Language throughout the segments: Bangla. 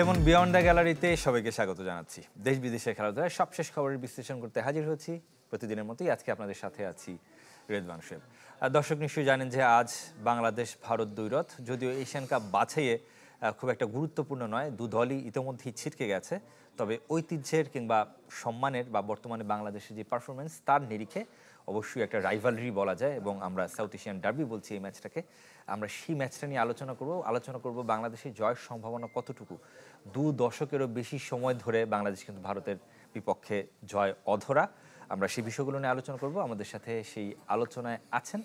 লেমন বিয়ন্ড দ্য গ্যালারিতে সবাইকে স্বাগত জানাচ্ছি। দেশ বিদেশের খেলাধুলার সবশেষ খবরের বিশ্লেষণ করতে হাজির হয়েছি প্রতিদিনের মতোই। আজকে আপনাদের সাথে আছি রেদওয়ান শোয়েব। দর্শক নিশ্চয়ই জানেন যে আজ বাংলাদেশ ভারত দ্বৈরথ, যদিও এশিয়ান কাপ বাছাইয়ে খুব একটা গুরুত্বপূর্ণ নয়, দু দলই ইতিমধ্যেই ছিটকে গেছে। তবে ঐতিহ্যের কিংবা সম্মানের বা বর্তমানে বাংলাদেশের যে পারফরমেন্স তার নিরিখে অবশ্যই একটা রাইভালরি বলা যায়, এবং আমরা সাউথ এশিয়ান ডার্বি বলছি এই ম্যাচটাকে। আমরা সেই ম্যাচটা নিয়ে আলোচনা করব বাংলাদেশের জয়ের সম্ভাবনা কতটুকু। দু দশকেরও বেশি সময় ধরে বাংলাদেশ কিন্তু ভারতের বিপক্ষে জয় অধরা। আমরা সেই বিষয়গুলো নিয়ে আলোচনা করব। আমাদের সাথে সেই আলোচনায় আছেন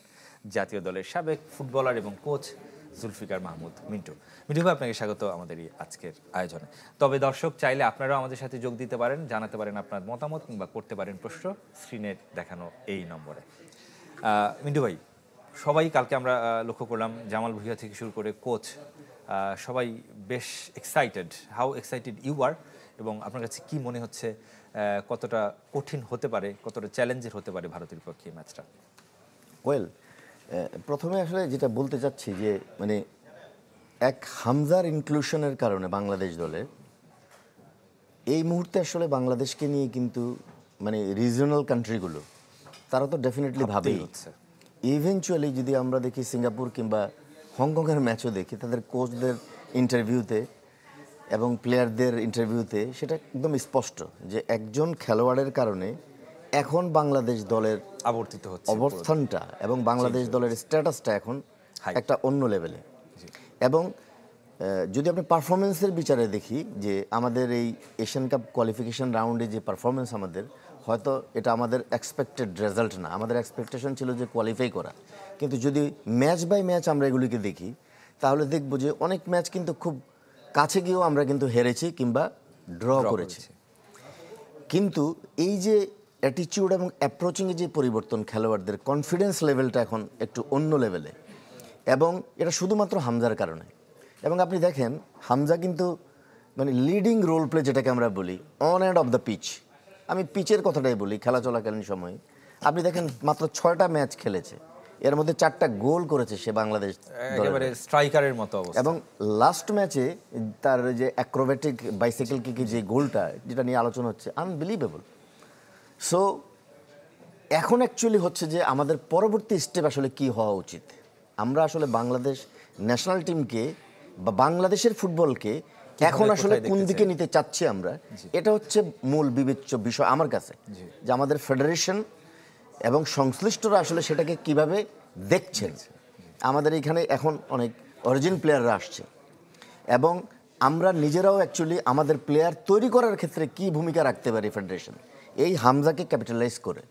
জাতীয় দলের সাবেক ফুটবলার এবং কোচ জুলফিকার মাহমুদ মিন্টু। মিন্টু ভাই, আপনাকে স্বাগত আমাদের এই আজকের আয়োজনে। তবে দর্শক চাইলে আপনারাও আমাদের সাথে যোগ দিতে পারেন, জানাতে পারেন আপনার মতামত কিংবা করতে পারেন প্রশ্ন স্ক্রিনে দেখানো এই নম্বরে। মিন্টু ভাই, সবাই কালকে আমরা লক্ষ্য করলাম জামাল ভুঁইয়া থেকে শুরু করে কোচ সবাই বেশ excited. How excited you are, এবং আপনার কাছে কি মনে হচ্ছে কতটা কঠিন হতে পারে, কতটা চ্যালেঞ্জের হতে পারে ভারতের পক্ষে ম্যাচটা? ওয়েল, প্রথমে আসলে যেটা বলতে চাচ্ছি যে মানে এক হামজার ইনক্লুশনের কারণে বাংলাদেশ দলে এই মুহূর্তে আসলে বাংলাদেশকে নিয়ে কিন্তু মানে রিজিওনাল কান্ট্রিগুলো তারা তো ডেফিনেটলি ভাবেই হচ্ছে। ইভেনচুয়ালি যদি আমরা দেখি সিঙ্গাপুর কিংবা হংকংয়ের ম্যাচও দেখি, তাদের কোচদের ইন্টারভিউতে এবং প্লেয়ারদের ইন্টারভিউতে সেটা একদম স্পষ্ট যে একজন খেলোয়াড়ের কারণে এখন বাংলাদেশ দলের আবর্তিত হচ্ছে অবস্থানটা এবং বাংলাদেশ দলের স্ট্যাটাসটা এখন একটা অন্য লেভেলে। এবং যদি আপনি পারফরমেন্সের বিচারে দেখি যে আমাদের এই এশিয়ান কাপ কোয়ালিফিকেশন রাউন্ডে যে পারফরমেন্স আমাদের, হয়তো এটা আমাদের এক্সপেক্টেড রেজাল্ট না, আমাদের এক্সপেকটেশন ছিল যে কোয়ালিফাই করা। কিন্তু যদি ম্যাচ বাই ম্যাচ আমরা এগুলিকে দেখি তাহলে দেখব যে অনেক ম্যাচ কিন্তু খুব কাছে গিয়েও আমরা কিন্তু হেরেছি কিংবা ড্র করেছি। কিন্তু এই যে অ্যাটিটিউড এবং অ্যাপ্রোচিংয়ে যে পরিবর্তন, খেলোয়াড়দের কনফিডেন্স লেভেলটা এখন একটু অন্য লেভেলে, এবং এটা শুধুমাত্র হামজার কারণে। এবং আপনি দেখেন হামজা কিন্তু মানে লিডিং রোল প্লে যেটাকে আমরা বলি on and off the pitch, আমি পিচের কথাটাই বলি, খেলা চলাকালীন সময়ে আপনি দেখেন মাত্র 6টা ম্যাচ খেলেছে, এর মধ্যে 4টা গোল করেছে সে বাংলাদেশ একেবারে স্ট্রাইকারের মতো অবস্থা। এবং লাস্ট ম্যাচে তার যে অ্যাক্রোব্যাটিক বাইসাইকেল কিকে যে গোলটা, যেটা নিয়ে আলোচনা হচ্ছে, আনবিলিভেবল। সো এখন অ্যাকচুয়ালি হচ্ছে যে আমাদের পরবর্তী স্টেপ আসলে কি হওয়া উচিত। আমরা আসলে বাংলাদেশ ন্যাশনাল টিমকে বা বাংলাদেশের ফুটবলকে এখন আসলে কোন দিকে নিতে চাচ্ছি আমরা, এটা হচ্ছে মূল বিবেচ্য বিষয় আমার কাছে, যে আমাদের ফেডারেশন এবং সংশ্লিষ্টরা আসলে সেটাকে কিভাবে দেখছেন। আমাদের এখানে এখন অনেক অরিজিন প্লেয়াররা আসছে, এবং আমরা নিজেরাও অ্যাকচুয়ালি আমাদের প্লেয়ার তৈরি করার ক্ষেত্রে কি ভূমিকা রাখতে পারি ফেডারেশন, এই হামজাকে ক্যাপিটালাইজ করে।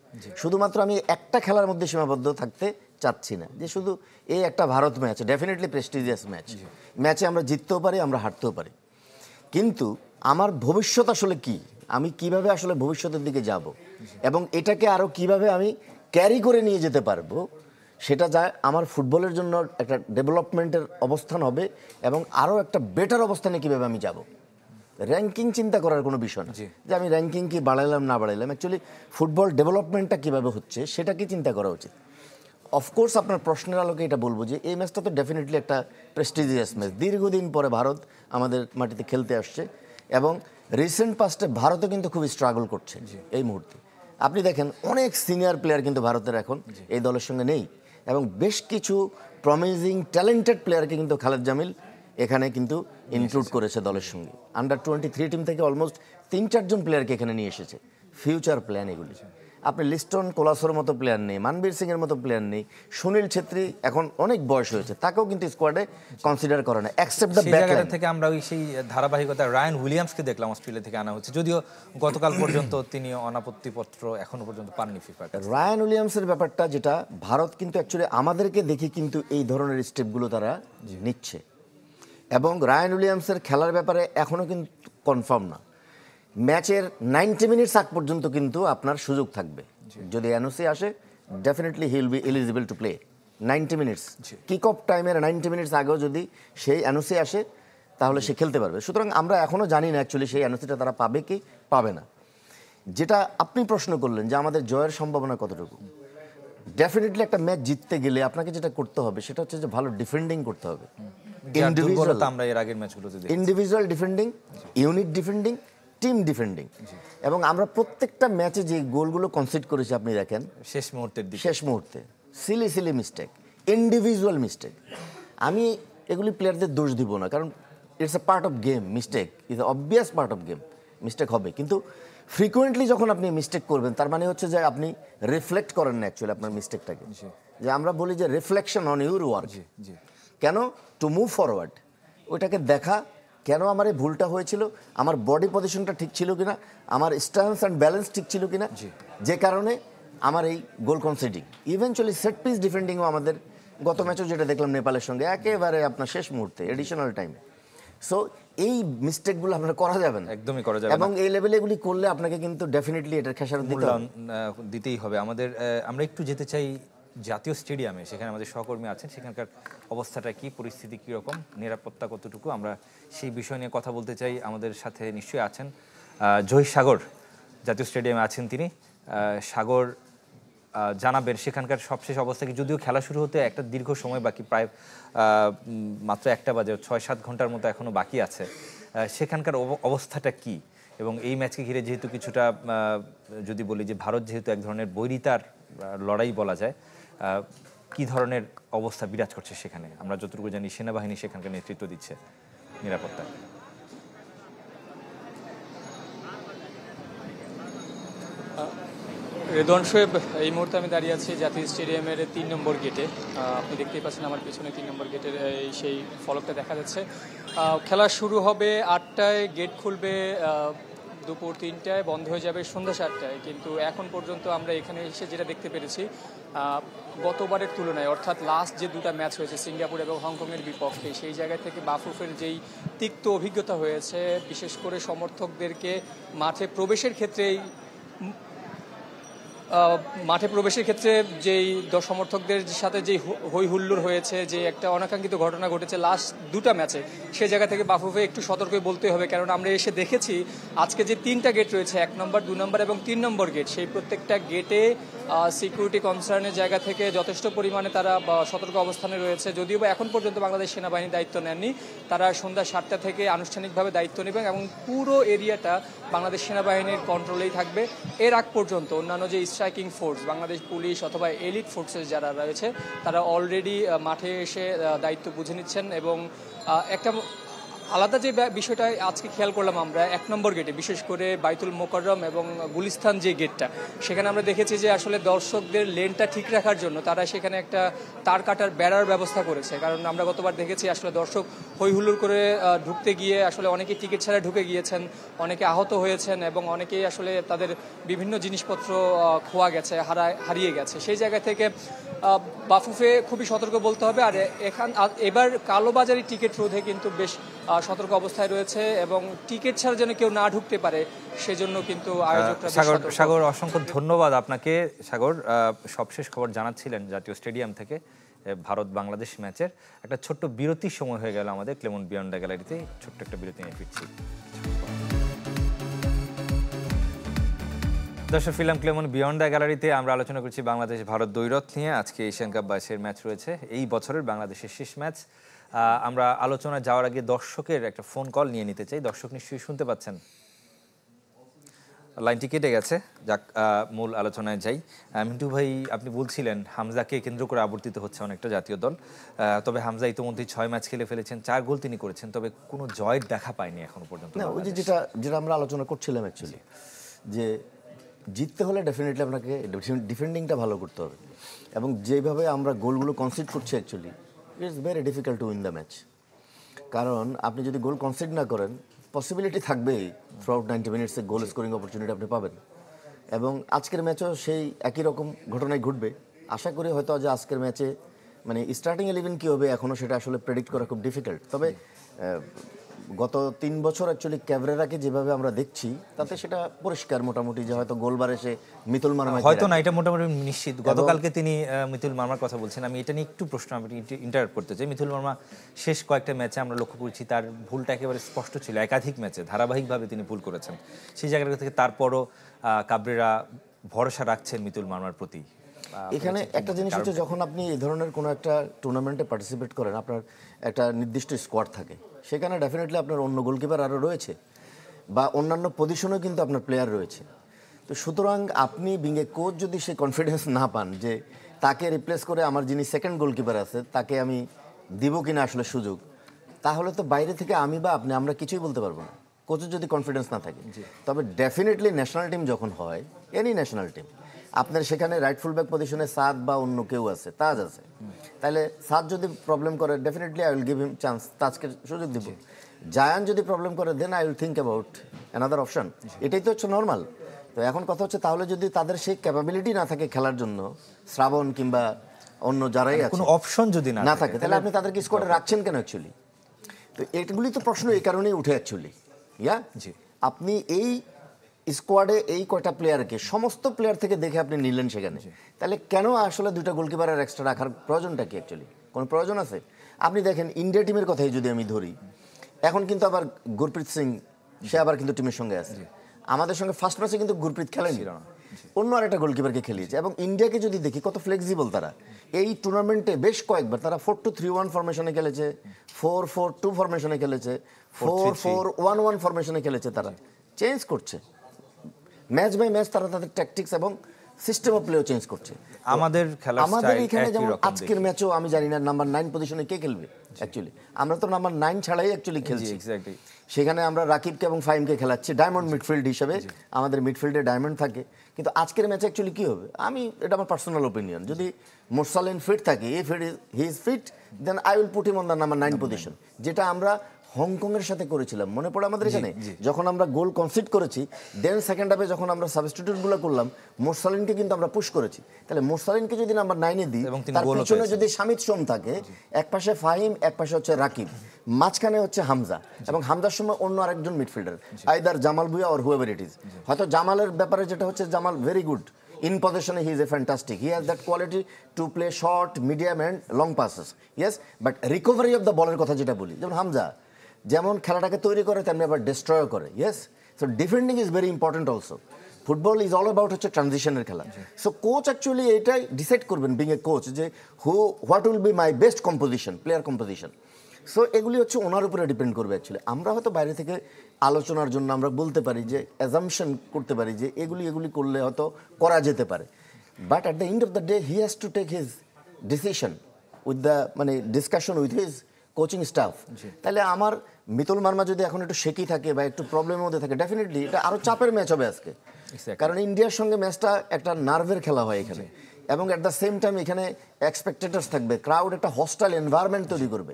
শুধুমাত্র আমি একটা খেলার মধ্যে সীমাবদ্ধ থাকতে চাচ্ছি না, যে শুধু এই একটা ভারত ম্যাচ, ডেফিনেটলি প্রেস্টিজিয়াস ম্যাচে আমরা জিততেও পারি, আমরা হারতেও পারি, কিন্তু আমার ভবিষ্যৎ আসলে কি, আমি কিভাবে আসলে ভবিষ্যতের দিকে যাব এবং এটাকে আরও কিভাবে আমি ক্যারি করে নিয়ে যেতে পারবো, সেটা যা আমার ফুটবলের জন্য একটা ডেভেলপমেন্টের অবস্থান হবে, এবং আরও একটা বেটার অবস্থানে কিভাবে আমি যাব। র্যাঙ্কিং চিন্তা করার কোনো বিষয় না যে আমি র্যাঙ্কিং কি বাড়াইলাম না বাড়াইলাম, অ্যাকচুয়ালি ফুটবল ডেভেলপমেন্টটা কীভাবে হচ্ছে সেটাকে চিন্তা করা উচিত। অফকোর্স আপনার প্রশ্নের আলোকে এটা বলবো যে এই ম্যাচটা তো ডেফিনেটলি একটা প্রেস্টিজিয়াস ম্যাচ, দীর্ঘদিন পরে ভারত আমাদের মাটিতে খেলতে আসছে, এবং রিসেন্ট পাস্টে ভারতও কিন্তু খুব স্ট্রাগল করছে এই মুহূর্তে। আপনি দেখেন অনেক সিনিয়র প্লেয়ার কিন্তু ভারতের এখন এই দলের সঙ্গে নেই, এবং বেশ কিছু প্রমিজিং ট্যালেন্টেড প্লেয়ারকে কিন্তু খালেদ জামিল এখানে কিন্তু ইনক্লুড করেছে দলের সঙ্গে। আন্ডার-23 টিম থেকে অলমোস্ট 3-4 প্লেয়ারকে এখানে নিয়ে এসেছে, ফিউচার প্ল্যান এগুলি। আপনি লিস্টন কোলাসোর মতো প্লেয়ার নেই, মানবীর সিংয়ের মতো প্লেয়ার নেই, সুনীল ছেত্রী এখন অনেক বয়স হয়েছে, তাকেও কিন্তু স্কোয়াডে কনসিডার করে না, এক্সেপ্ট দ্য ব্যাকলাইন থেকে। আমরা ওই সেই ধারাবাহিকতা রায়ান উইলিয়ামসকে দেখলাম অস্ট্রেলিয়া থেকে আনা হচ্ছে, যদিও গতকাল পর্যন্ত তিনি অনাপত্তিপত্র এখনো পর্যন্ত পাননি ফিফার কাছে। রায়ান উইলিয়ামসের ব্যাপারটা যেটা, ভারত কিন্তু অ্যাকচুয়ালি আমাদেরকে দেখে কিন্তু এই ধরনের স্টেপগুলো তারা নিচ্ছে, এবং রায়ান উইলিয়ামসের খেলার ব্যাপারে এখনও কিন্তু কনফার্ম না। ম্যাচের 90 মিনিটস আগ পর্যন্ত কিন্তু আপনার সুযোগ থাকবে, যদি এনওসি আসে definitely he will be eligible to play 90 minutes. Kick off টাইমের 90 মিনিটস আগেও যদি সেই এনওসি আসে তাহলে সে খেলতে পারবে। সুতরাং আমরা এখনও জানি না অ্যাকচুয়ালি সেই এনওসিটা তারা পাবে কি পাবে না। যেটা আপনি প্রশ্ন করলেন যে আমাদের জয়ের সম্ভাবনা কতটুকু, ডেফিনেটলি একটা ম্যাচ জিততে গেলে আপনাকে যেটা করতে হবে সেটা হচ্ছে যে ভালো ডিফেন্ডিং করতে হবে। যার দুর্বলতা আমরা এর আগের ম্যাচগুলোতে দেখি। Individual defending, unit defending, team defending. এবং আমরা প্রত্যেকটা ম্যাচে যে গোলগুলো কনসিড করেছি আপনি দেখেন শেষ মুহূর্তে সিলি মিস্টেক, ইন্ডিভিজুয়াল মিস্টেক। আমি এগুলি প্লেয়ারদের দোষ দিব না, কারণ it's a part of game. Mistake is obvious part of game, mistake হবে। কিন্তু ফ্রিকুয়েন্টলি যখন আপনি মিস্টেক করবেন তার মানে হচ্ছে যে আপনি রিফ্লেক্ট করেন না অ্যাকচুয়ালি আপনার মিস্টেকটাকে। যে আমরা বলি যে রিফ্লেকশন অন ইউর ওয়ার্ক। কেন? To move forward. ওইটাকে দেখা, কেন আমার এই ভুলটা হয়েছিল, আমার বডি পজিশনটা ঠিক ছিল কিনা, আমার স্ট্যান্স অ্যান্ড ব্যালেন্স ঠিক ছিল কিনা, যে কারণে আমার এই গোল কনসিডিং। ইভেনচুয়ালি সেট পিস ডিফেন্ডিংও আমাদের গত ম্যাচও যেটা দেখলাম নেপালের সঙ্গে একেবারে আপনার শেষ মুহূর্তে এডিশনাল টাইমে। সো এই মিস্টেকগুলো আপনার করা যাবে না, একদমই করা যাবে না। এবং এই লেভেলে এগুলি করলে আপনাকে কিন্তু ডেফিনেটলি এটার খেসারত দিতেই হবে। আমরা একটু যেতে চাই জাতীয় স্টেডিয়ামে, সেখানে আমাদের সহকর্মী আছেন, সেখানকার অবস্থাটা কি, পরিস্থিতি কীরকম, নিরাপত্তা কতটুকু, আমরা সেই বিষয় নিয়ে কথা বলতে চাই। আমাদের সাথে নিশ্চয়ই আছেন জহির সাগর, জাতীয় স্টেডিয়ামে আছেন তিনি। সাগর, জানাবেন সেখানকার সবশেষ অবস্থা কি? যদিও খেলা শুরু হতে একটা দীর্ঘ সময় বাকি, প্রায় মাত্র 1টা বাজে, 6-7 ঘন্টার মতো এখনো বাকি আছে। সেখানকার অবস্থাটা কি? এবং এই ম্যাচকে ঘিরে যেহেতু কিছুটা, যদি বলি যে ভারত যেহেতু এক ধরনের বৈরিতার লড়াই বলা যায়, কি ধরনের অবস্থা বিরাজ করছে সেখানে? আমরা যতটুকু জানি সেনাবাহিনী সেখানকার নেতৃত্ব দিচ্ছে নিরাপত্তা। রেদওয়ান শোয়েব, এই মুহূর্তে আমি দাঁড়িয়ে আছি জাতীয় স্টেডিয়ামের 3 নম্বর গেটে। আপনি দেখতেই পাচ্ছেন আমার পিছনে 3 নম্বর গেটের সেই ফলকটা দেখা যাচ্ছে। খেলা শুরু হবে 8টায়, গেট খুলবে দুপুর 3টায়, বন্ধ হয়ে যাবে সন্ধ্যা 7টায়। কিন্তু এখন পর্যন্ত আমরা এখানে এসে যেটা দেখতে পেরেছি, গতবারের তুলনায়, অর্থাৎ লাস্ট যে 2টা ম্যাচ হয়েছে সিঙ্গাপুর এবং হংকংয়ের বিপক্ষে, সেই জায়গা থেকে বাফুফের যেই তিক্ত অভিজ্ঞতা হয়েছে, বিশেষ করে সমর্থকদেরকে মাঠে প্রবেশের ক্ষেত্রেই যেই সমর্থকদের সাথে যেই হই হুল্লোড় হয়েছে, যে একটা অনাকাঙ্ক্ষিত ঘটনা ঘটেছে লাস্ট 2টা ম্যাচে, সে জায়গা থেকে বাফুফে একটু সতর্কই বলতে হবে। কারণ আমরা এসে দেখেছি আজকে যে 3টা গেট রয়েছে, 1 নম্বর, 2 নম্বর এবং 3 নম্বর গেট, সেই প্রত্যেকটা গেটে সিকিউরিটি কনসার্নের জায়গা থেকে যথেষ্ট পরিমাণে তারা সতর্ক অবস্থানে রয়েছে। যদিও বা এখন পর্যন্ত বাংলাদেশ সেনাবাহিনী দায়িত্ব নেননি, তারা সন্ধ্যা 7টা থেকে আনুষ্ঠানিকভাবে দায়িত্ব নেবেন এবং পুরো এরিয়াটা বাংলাদেশ সেনাবাহিনীর কন্ট্রোলেই থাকবে। এর আগ পর্যন্ত অন্যান্য যে স্ট্রাইকিং ফোর্স, বাংলাদেশ পুলিশ অথবা এলিট ফোর্সেস যারা রয়েছে, তারা অলরেডি মাঠে এসে দায়িত্ব বুঝে নিচ্ছেন। এবং একটা আলাদা যে বিষয়টা আজকে খেয়াল করলাম আমরা 1 নম্বর গেটে, বিশেষ করে বাইতুল মোকাররম এবং গুলিস্তান যে গেটটা, সেখানে আমরা দেখেছি যে আসলে দর্শকদের লেনটা ঠিক রাখার জন্য তারা সেখানে একটা তার কাটার বেড়ার ব্যবস্থা করেছে। কারণ আমরা গতবার দেখেছি আসলে দর্শক হইহুল্লোড় করে ঢুকতে গিয়ে আসলে অনেকে টিকিট ছাড়া ঢুকে গিয়েছেন, অনেকে আহত হয়েছেন এবং অনেকেই আসলে তাদের বিভিন্ন জিনিসপত্র খোয়া গেছে, হারিয়ে গেছে। সেই জায়গা থেকে বাফুফে খুবই সতর্ক বলতে হবে। আর এবার কালোবাজারি টিকিট রোধে কিন্তু বেশ সতর্ক অবস্থায় রয়েছে এবং টিকিট ছাড়া যেন কেউ না ঢুকতে পারে সেজন্য কিন্তু আয়োজকরা। সাগর, অসংখ্য ধন্যবাদ আপনাকে। সাগর, সবশেষ খবর জানাচ্ছিলেন জাতীয় স্টেডিয়াম থেকে ভারত বাংলাদেশ ম্যাচের। একটা ছোট্ট বিরতির সময় হয়ে গেল আমাদের ক্লেমন্ট বিয়ন্ড দ্য গ্যালারিতে। ছোট্ট একটা বিরতি নিয়ে ফিরছি। দর্শক, ফিল্ম ক্লেমন্ট বিয়ন্ড দ্য গ্যালারিতে আমরা আলোচনা করছি বাংলাদেশ ভারত দ্বৈরথ নিয়ে। আজকে এশিয়ান কাপ 22-এর ম্যাচ রয়েছে, এই বছরের বাংলাদেশের শেষ ম্যাচ। আমরা আলোচনা যাওয়ার আগে দর্শকের একটা ফোন কল নিয়ে নিতে চাই। দর্শক নিশ্চয়ই শুনতে পাচ্ছেন, লাইনটি কেটে গেছে। যাক, মূল আলোচনায় যাই। মিন্টু ভাই, আপনি বলছিলেন হামজাকে কেন্দ্র করে আবর্তিত হচ্ছে অনেকটা জাতীয় দল। তবে হামজা ইতিমধ্যেই 6 ম্যাচ খেলে ফেলেছেন, 4 গোল তিনি করেছেন, তবে কোনো জয়ের দেখা পায়নি এখনো পর্যন্ত। না, ওই যে যেটা আমরা আলোচনা করছিলাম অ্যাকচুয়ালি, যে জিততে হলে ডেফিনেটলি আপনাকে ডিফেন্ডিংটা ভালো করতে হবে। এবং যেভাবে আমরা গোলগুলো কনসিড করছি actually, it's very difficult to win the match. কারণ আপনি যদি গোল কনসিড না করেন, পসিবিলিটি থাকবেই থ্রুআউট 90 মিনিটসে গোল স্কোরিং অপরচুনিটি আপনি পাবেন। এবং আজকের ম্যাচও সেই একই রকম ঘটনাই ঘটবে। আশা করি হয়তো যে আজকের ম্যাচে মানে স্টার্টিং 11 কী হবে এখনও সেটা আসলে প্রেডিক্ট করা খুব ডিফিকাল্ট। তবে গত 3 বছর অ্যাকচুয়ালি ক্যাবরেরাকে যেভাবে আমরা দেখছি, তাতে সেটা পরিষ্কার মোটামুটি যে হয়তো গোলবার এসে মিতুল মার্মা হয়তো না, এটা মোটামুটি নিশ্চিত। গতকালকে তিনি মিতুল মার্মার কথা বলছেন, আমি এটা নিয়ে একটু প্রশ্ন ইন্টারাপ্ট করতে চাই। মিতুল মার্মা শেষ কয়েকটা ম্যাচে আমরা লক্ষ্য করেছি তার ভুলটা একেবারে স্পষ্ট ছিল। একাধিক ম্যাচে ধারাবাহিকভাবে তিনি ভুল করেছেন। সেই জায়গা থেকে তারপরও কাবরেরা ভরসা রাখছেন মিতুল মার্মার প্রতি। এখানে একটা জিনিস হচ্ছে যখন আপনি এই ধরনের কোনো একটা টুর্নামেন্টে পার্টিসিপেট করেন, আপনার একটা নির্দিষ্ট স্কোয়াড থাকে, সেখানে ডেফিনেটলি আপনার অন্য গোলকিপার আরও রয়েছে বা অন্যান্য পজিশনেও কিন্তু আপনার প্লেয়ার রয়েছে। তো সুতরাং আপনি বিং এ কোচ যদি সে কনফিডেন্স না পান যে তাকে রিপ্লেস করে আমার যিনি সেকেন্ড গোলকিপার আছে তাকে আমি দিব কিনা আসলে সুযোগ, তাহলে তো বাইরে থেকে আমি বা আপনি আমরা কিছুই বলতে পারবো না, কোচের যদি কনফিডেন্স না থাকে। তবে ডেফিনেটলি ন্যাশনাল টিম যখন হয়, এনি ন্যাশনাল টিম, আপনার সেখানে রাইট ফুল ব্যাক পজিশনে সাদ বা অন্য কেউ আছে, তাজ আছে, তাহলে সাদ যদি প্রবলেম করে definitely I will give him chance, তাজকে সুযোগ দিব। জায়ান যদি প্রবলেম করে then I will think about another option. এটাই তো হচ্ছে নর্মাল। তো এখন কথা হচ্ছে তাহলে যদি তাদের সেই ক্যাপাবিলিটি না থাকে খেলার জন্য, শ্রাবণ কিংবা অন্য যারাই আছে, কোনো অপশন যদি না থাকে, তাহলে আপনি তাদেরকে স্কোয়াডে রাখছেন কেন অ্যাকচুয়ালি? তো এইগুলি তো প্রশ্ন এই কারণেই উঠে অ্যাকচুয়ালি। জি, আপনি এই স্কোয়াডে এই কয়টা প্লেয়ারকে সমস্ত প্লেয়ার থেকে দেখে আপনি নিলেন সেখানে, তাহলে কেন আসলে দুইটা গোলকিপারের এক্সট্রা রাখার প্রয়োজনটা কি অ্যাকচুয়ালি? কোনো প্রয়োজন আছে? আপনি দেখেন ইন্ডিয়া টিমের কথাই যদি আমি ধরি, এখন কিন্তু আবার গুরপ্রীত সিং সে আবার কিন্তু টিমের সঙ্গে আছে। আমাদের সঙ্গে ফার্স্ট ম্যাচে কিন্তু গুরপ্রীত খেলেনি, অন্য আরেকটা গোলকিপারকে খেলিয়েছে। এবং ইন্ডিয়াকে যদি দেখি কত ফ্লেক্সিবল তারা, এই টুর্নামেন্টে বেশ কয়েকবার তারা 4-2-3-1 ফরমেশনে খেলেছে, 4-4-2 ফরমেশনে খেলেছে, 4-4-1-1 ফরমেশনে খেলেছে, তারা চেঞ্জ করছে ম্যাচ বাই ম্যাচ, তারা তাদের ট্যাকটিক্স এবং সিস্টেম অফ প্লেও চেঞ্জ করছে। আমাদের খেলার আমাদের স্টাইল এখানে একই যেমন রকম আজকের ম্যাচও আমি জানি না নাম্বার 9 পজিশনে কে খেলবে অ্যাকচুয়ালি, আমরা তো নাম্বার 9 ছাড়াই অ্যাকচুয়ালি খেলছি। এক্স্যাক্টলি, সেখানে আমরা রাকিবকে এবং ফাহিমকে খেলাচ্ছি ডায়মন্ড মিডফিল্ড হিসেবে, আমাদের মিডফিল্ডে ডায়মন্ড থাকে। কিন্তু আজকের ম্যাচে অ্যাকচুয়ালি কী হবে, আমি এটা আমার পার্সোনাল ওপিনিয়ন, যদি মোরসালিন ফিট থাকে, if he is fit then I will put him on the number 9 position, যেটা আমরা হংকংয়ের সাথে করেছিলাম, মনে পড়ে আমাদের এখানে যখন আমরা গোল কনসিড করেছি, দেন সেকেন্ড হাফে যখন আমরা সাবস্টিটিউটগুলো করলাম, মোরসালিনকে কিন্তু আমরা পুশ করেছি। তাহলে মোরসালিনকে যদি নাম্বার 9-এ দিই, তার পিছনে যদি শামিদ সোম থাকে, এক পাশে ফাহিম, এক পাশে হচ্ছে রাকিব, মাঝখানে হচ্ছে হামজা, এবং হামজার সময় অন্য আরেকজন midfielder, either Jamal Bhuiyan or whoever it is. হয়তো জামালের ব্যাপারে যেটা হচ্ছে, Jamal very good in possession, he is a fantastic, he has that quality to play short, medium and long passes, yes, but recovery of the ball এর কথা যেটা বলি, যেমন হামজা যেমন খেলাটাকে তৈরি করে তেমনি আবার ডিস্ট্রয় করে, yes. So defending is very important also. Football is all about হচ্ছে ট্রানজিশনের খেলা। সো কোচ অ্যাকচুয়ালি এটাই ডিসাইড করবেন বিং এ কোচ, যে what will be my best composition, player composition. So এগুলি হচ্ছে ওনার উপরে ডিপেন্ড করবে অ্যাকচুয়ালি। আমরা হয়তো বাইরে থেকে আলোচনার জন্য আমরা বলতে পারি, যে অ্যাজাম্পশন করতে পারি যে এগুলি করলে হয়তো করা যেতে পারে, but at the end of the day he has to take his decision with the discussion with his coaching staff. তাহলে আমার মিতুল মার্মা যদি এখন একটু শেকি থাকে বা একটু প্রবলেমের মধ্যে থাকে, ডেফিনেটলি এটা আরও চাপের ম্যাচ হবে আজকে, কারণ ইন্ডিয়ার সঙ্গে ম্যাচটা একটা নার্ভের খেলা হয় এখানে, এবং অ্যাট দ্য সেম টাইম এখানে এক্সপেক্টেটার্স থাকবে, ক্রাউড একটা হস্টাইল এনভায়রনমেন্ট তৈরি করবে।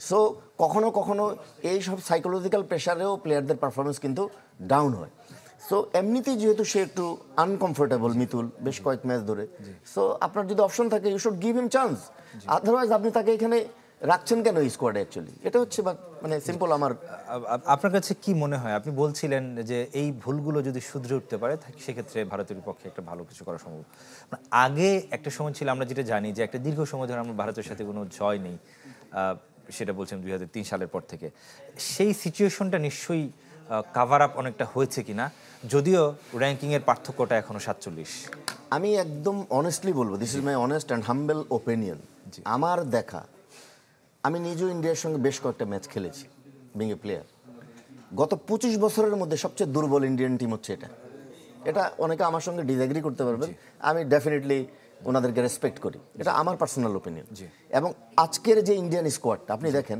সো কখনো কখনো এই সব সাইকোলজিক্যাল প্রেশারেও প্লেয়ারদের পারফরমেন্স কিন্তু ডাউন হয়। সো এমনিতেই যেহেতু সে একটু আনকমফোর্টেবল মিতুল বেশ কয়েক ম্যাচ ধরে, সো আপনার যদি অপশন থাকে you should give him chance, otherwise আপনি তাকে এখানে রাখছেন কেন এই স্কোয়াডে অ্যাকচুয়ালি? এটা হচ্ছে মানে সিম্পল। আমার আপনার কাছে কি মনে হয়, আপনি বলছিলেন যে এই ভুলগুলো যদি শুধরে উঠতে পারে সেক্ষেত্রে ভারতের বিপক্ষে একটা ভালো কিছু করা সম্ভব। আগে একটা সময় ছিল, আমরা যেটা জানি যে একটা দীর্ঘ সময় ধরে আমরা ভারতের সাথে কোনো জয় নেই, সেটা বলছেন 2003 সালের পর থেকে। সেই সিচুয়েশনটা নিশ্চয়ই কাভার আপ অনেকটা হয়েছে কিনা, যদিও র্যাঙ্কিংয়ের পার্থক্যটা এখনো 47। আমি একদম অনেস্টলি বলবো, this is my honest and humble opinion. আমার দেখা, আমি নিজেও ইন্ডিয়ার সঙ্গে বেশ কয়েকটা ম্যাচ খেলেছি বিং এ প্লেয়ার। গত 25 বছরের মধ্যে সবচেয়ে দুর্বল ইন্ডিয়ান টিম হচ্ছে এটা অনেকে আমার সঙ্গে ডিসএগ্রি করতে পারবেন, আমি ডেফিনেটলি ওনাদেরকে রেসপেক্ট করি, এটা আমার পার্সোনাল ওপিনিয়ন। এবং আজকের যে ইন্ডিয়ান স্কোয়াডটা আপনি দেখেন,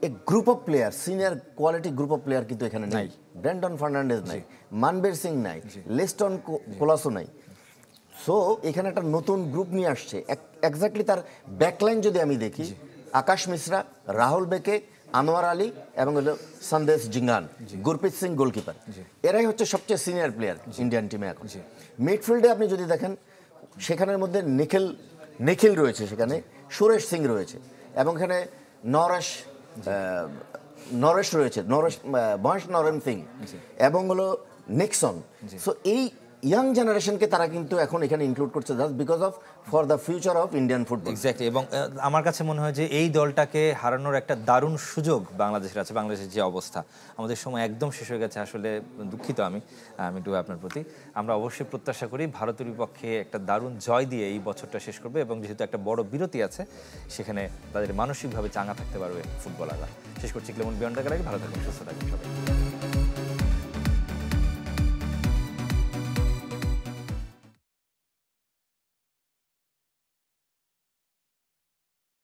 a group of player, senior quality group of player কিন্তু এখানে নাই। ব্র্যান্ডন ফার্নান্ডেজ নাই, মানবীর সিং নাই, লেস্টন কোলাসো নাই। সো এখানে একটা নতুন গ্রুপ নিয়ে আসছে। এক্স্যাক্টলি তার ব্যাকলাইন যদি আমি দেখি, আকাশ মিশ্রা, রাহুল বেকে, আনোয়ার আলী এবং হলো সন্দেশ জিঙ্গান, গুরপ্রীত সিং গোলকিপার, এরাই হচ্ছে সবচেয়ে সিনিয়র প্লেয়ার ইন্ডিয়ান টিমে এখন। মিডফিল্ডে আপনি যদি দেখেন, সেখানের মধ্যে নিখিল রয়েছে, সেখানে সুরেশ সিং রয়েছে, এবং এখানে নরেশ রয়েছে, মহেশ নরেন সিং, এবং হলো নিক্সন। সো এই ইয়াং জেনারেশনকে তারা কিন্তু এখন এখানে ইনক্লুড করছে just because of for the future of Indian football. Exactly, এবং আমার কাছে মনে হয় যে এই দলটাকে হারানোর একটা দারুণ সুযোগ বাংলাদেশের আছে। বাংলাদেশের যে অবস্থা, আমাদের সময় একদম শেষ হয়ে গেছে, আসলে দুঃখিত আমি মিটু আপনার প্রতি। আমরা অবশ্যই প্রত্যাশা করি ভারতের বিপক্ষে একটা দারুণ জয় দিয়ে এই বছরটা শেষ করবে, এবং যেহেতু একটা বড় বিরতি আছে সেখানে তাদের মানসিকভাবে চাঙ্গা থাকতে পারবে ফুটবলাররা। শেষ করছি ক্লেমন বিয়ন্ড দ্য গ্যালারি। ভালো থাকবেন, সুস্থ থাকবেন সবাই।